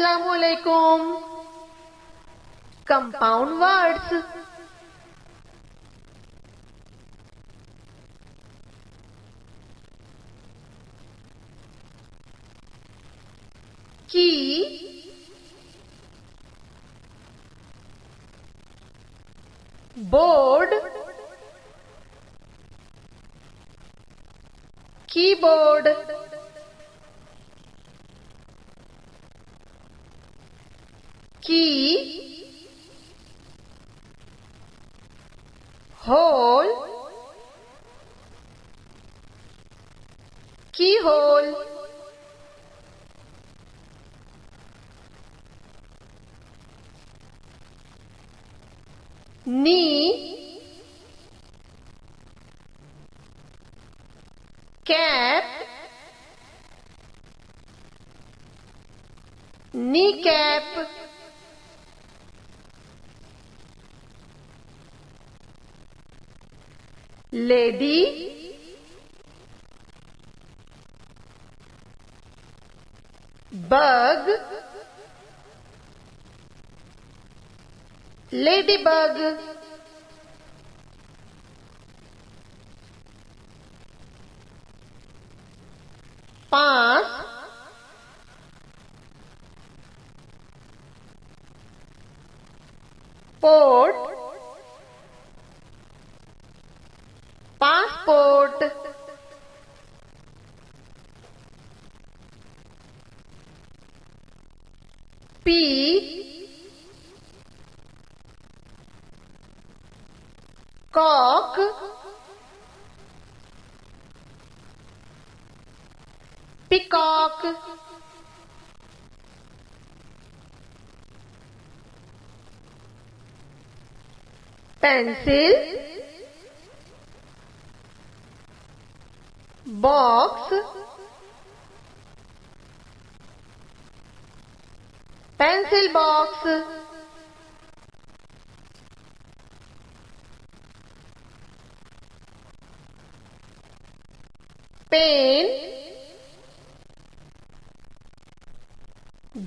अस्सलामुअलैकुम। Compound words. Key, board, keyboard, key, hole, key hole, knee, cap, knee cap, lady, bug, lady bug, pass, port, passport, pea, cock, peacock, pencil, box, pencil box, pen,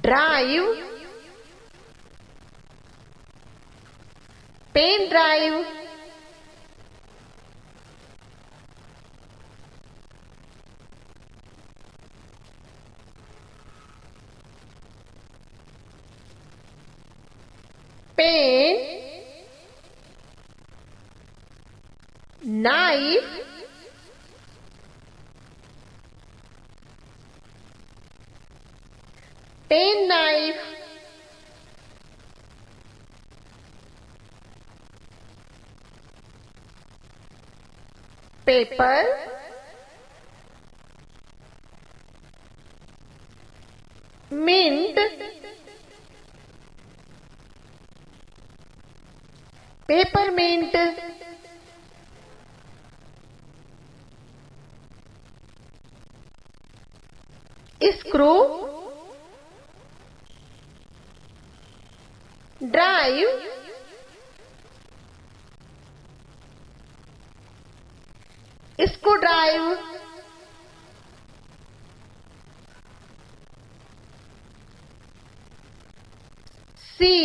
drive, pen drive, pen, knife, pen knife, pepper, mint, peppermint, screw, drive, screw drive, sea,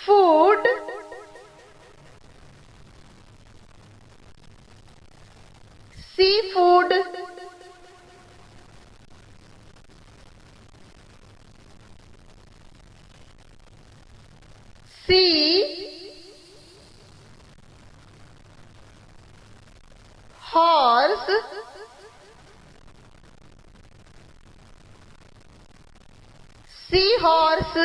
food, sea food, sea, horse, sea horse,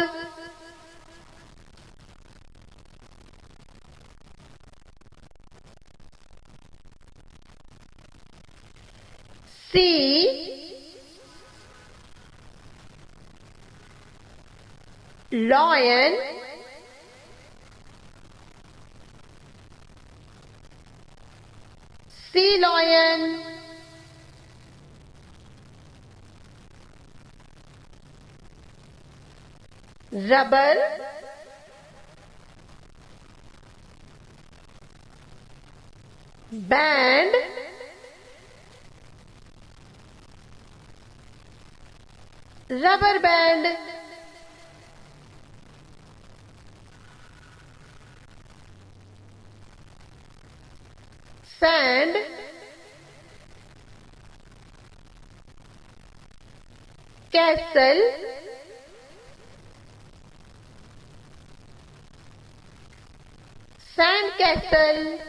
sea, lion, sea lion, rubber, band, rubber band, sand, castle, sand castle,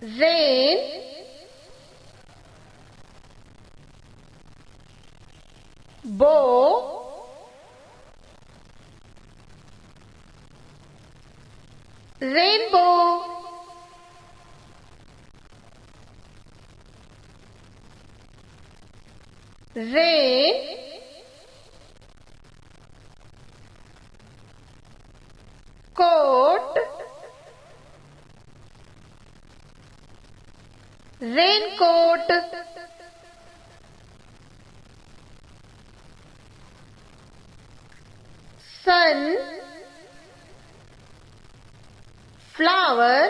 rain, bow, rainbow, rain, coat, raincoat, sun, flower,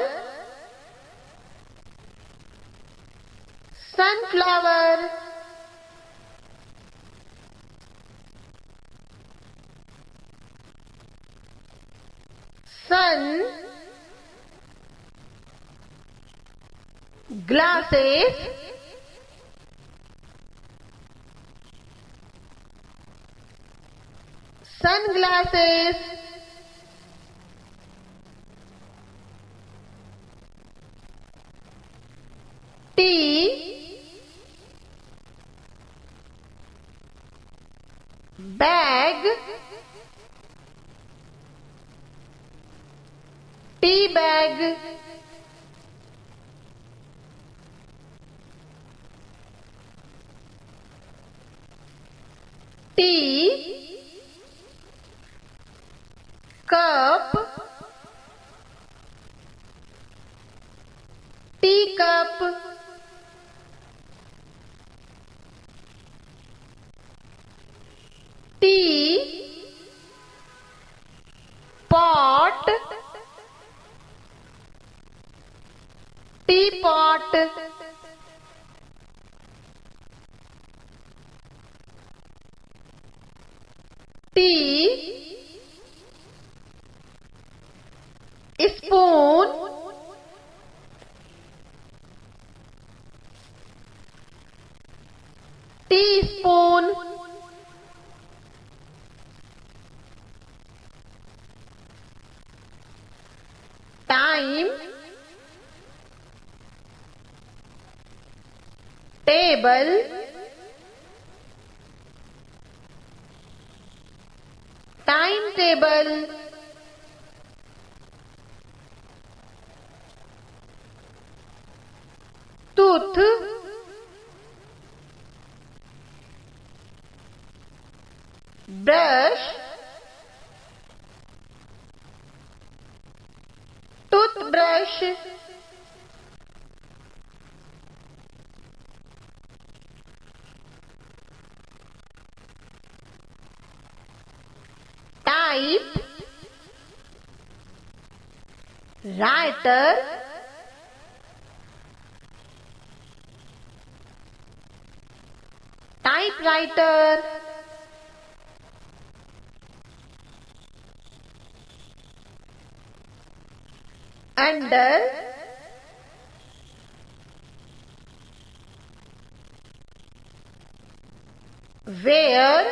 sunflower, sun, glasses, sunglasses, tea, bag, tea bag, tea, cup, teacup, tea, pot, teapot, tea, spoon, teaspoon, time, table, timetable, tooth, brush, toothbrush, type, writer, typewriter, under, where,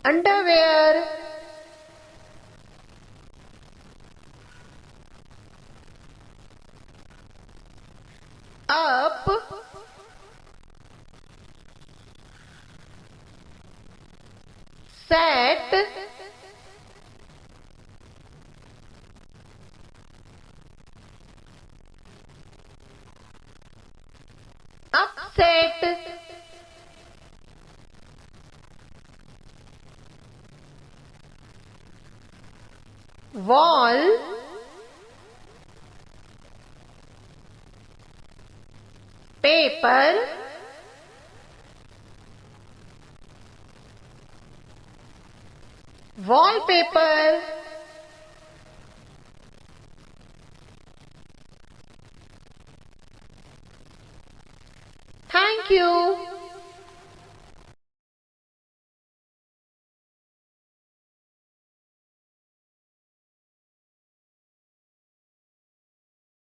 underwear, up, set, upset, wall, paper, wallpaper, Thank you.